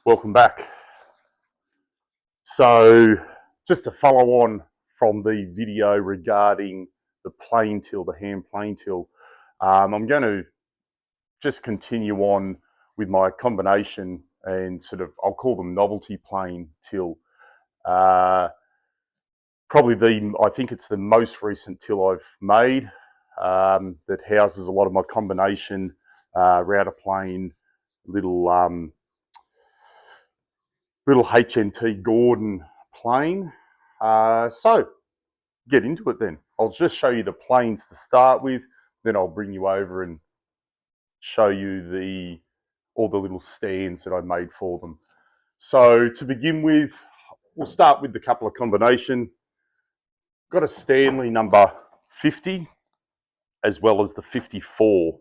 Welcome back. So, just to follow on from the video regarding the plane till, the hand plane till, I'm going to just continue on with my combination and sort of, I'll call them novelty plane till. Probably I think it's the most recent till I've made that houses a lot of my combination router plane, little HNT Gordon plane. So get into it then. I'll just show you the planes to start with, then I'll bring you over and show you all the little stands that I made for them. So to begin with, we'll start with the couple of combination. Got a Stanley number 50 as well as the 54.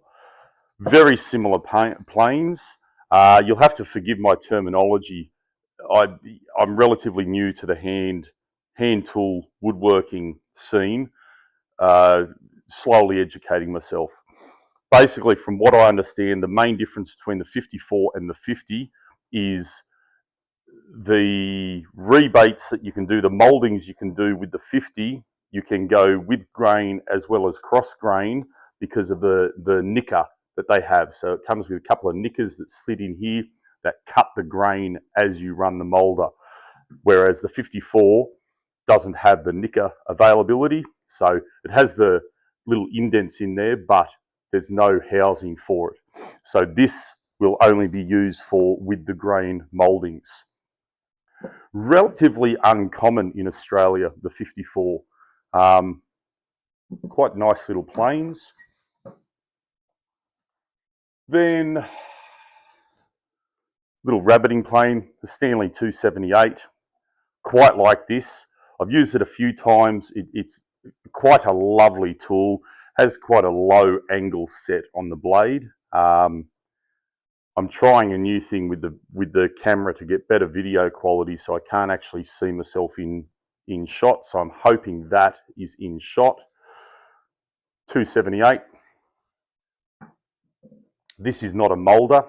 Very similar planes. You'll have to forgive my terminology. I'm relatively new to the hand tool woodworking scene, slowly educating myself. Basically, from what I understand, the main difference between the 54 and the 50 is the rebates that you can do, the moldings you can do with the 50. You can go with grain as well as cross grain because of the nicker that they have. So it comes with a couple of nickers that slid in here that cut the grain as you run the molder, whereas the 54 doesn't have the nicker availability. So it has the little indents in there, but there's no housing for it. So this will only be used for with the grain moldings. Relatively uncommon in Australia, the 54. Quite nice little planes. Then little rabbiting plane, the Stanley 278. Quite like this. I've used it a few times. It's quite a lovely tool. Has quite a low angle set on the blade. I'm trying a new thing with the camera to get better video quality, so I can't actually see myself in shot. So I'm hoping that is in shot. 278. This is not a molder.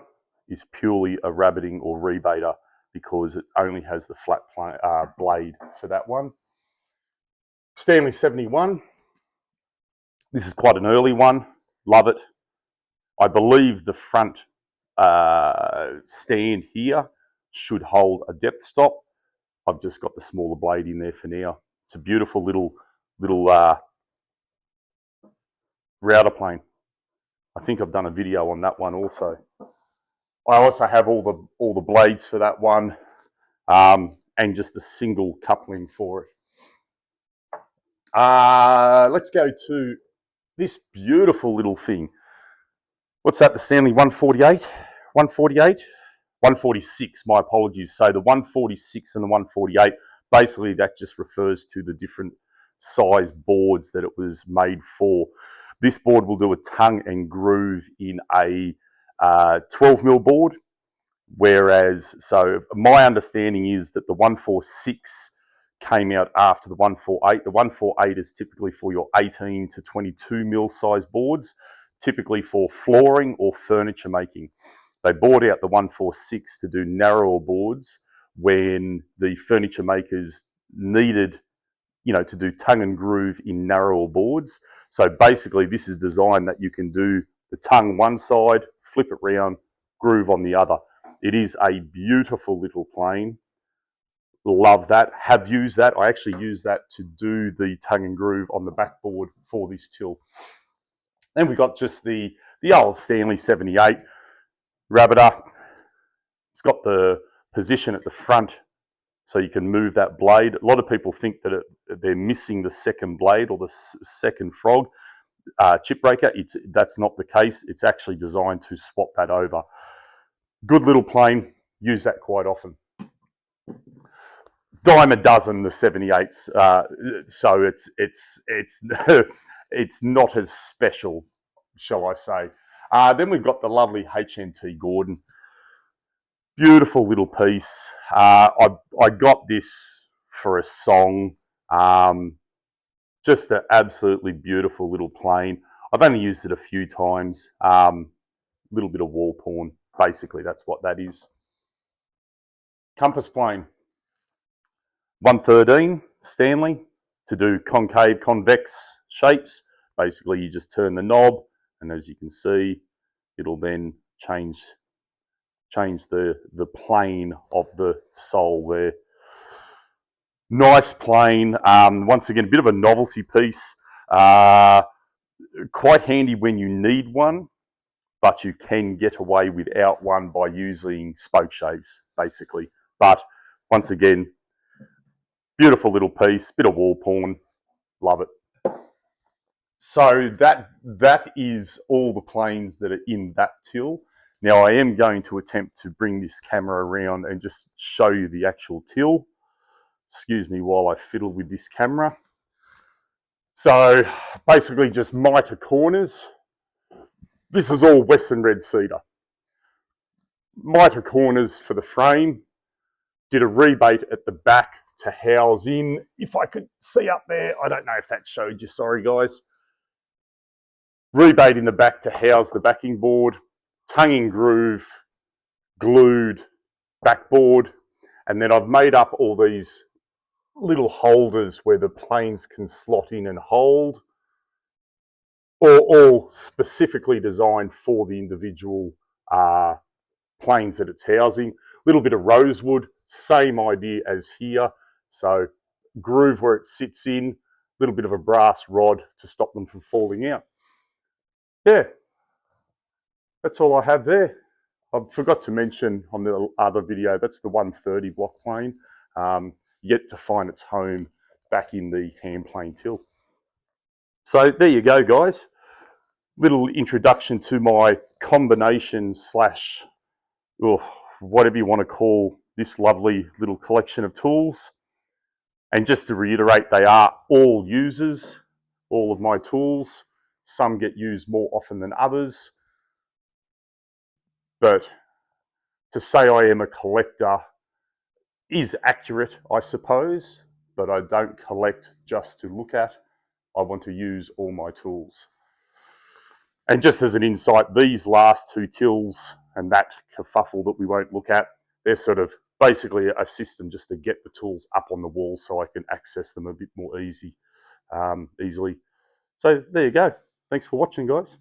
It's purely a rabbiting or rebater because it only has the flat blade for that one. Stanley 71. This is quite an early one. Love it. I believe the front stand here should hold a depth stop. I've just got the smaller blade in there for now. It's a beautiful little router plane. I think I've done a video on that one also. I also have all the blades for that one, and just a single coupling for it. Let's go to this beautiful little thing. What's that? The Stanley 148? 148? 146, my apologies. So the 146 and the 148, basically that just refers to the different size boards that it was made for. This board will do a tongue and groove in a 12mm board, whereas, so my understanding is that the 146 came out after the 148. The 148 is typically for your 18 to 22mm size boards, typically for flooring or furniture making. They bought out the 146 to do narrower boards when the furniture makers needed, to do tongue and groove in narrower boards. So basically this is designed that you can do the tongue one side, flip it round, groove on the other. It is a beautiful little plane. Love that. Have used that. I actually used that to do the tongue and groove on the backboard for this till. Then we got just the old Stanley 78 rabbiter. It's got the position at the front so you can move that blade. A lot of people think that they're missing the second blade or the second frog chip breaker. That's not the case. It's actually designed to swap that over. Good little plane. Use that quite often. Dime a dozen the 78s, so it's not as special, shall I say. Then we've got the lovely HNT Gordon. Beautiful little piece. I got this for a song. Just an absolutely beautiful little plane. I've only used it a few times. Little bit of wall porn. Basically, that's what that is. Compass plane. 113 Stanley to do concave, convex shapes. Basically, you just turn the knob, and as you can see, it'll then change the plane of the sole there. Nice plane. Once again, a bit of a novelty piece. Quite handy when you need one, but you can get away without one by using spoke shaves, basically. But once again, beautiful little piece, bit of wall pawn, love it. So that is all the planes that are in that till. Now I am going to attempt to bring this camera around and just show you the actual till. Excuse me while I fiddle with this camera. So basically just mitre corners. This is all Western red cedar. Mitre corners for the frame. Did a rebate at the back to house in. If I could see up there, I don't know if that showed you, sorry guys. Rebate in the back to house the backing board. Tongue and groove, glued backboard. And then I've made up all these little holders where the planes can slot in and hold, all specifically designed for the individual planes that it's housing. A little bit of rosewood, same idea as here. So groove where it sits in, a little bit of a brass rod to stop them from falling out. Yeah, that's all I have there. I forgot to mention on the other video, that's the 130 block plane, yet to find its home back in the hand plane till. So there you go, guys. Little introduction to my combination slash, whatever you want to call this lovely little collection of tools. And just to reiterate, they are all users, all of my tools. Some get used more often than others. But to say I am a collector is accurate, I suppose, but I don't collect just to look at. I want to use all my tools. And just as an insight, these last two tills and that kerfuffle that we won't look at, they're sort of basically a system just to get the tools up on the wall so I can access them a bit more easily. So there you go. Thanks for watching, guys.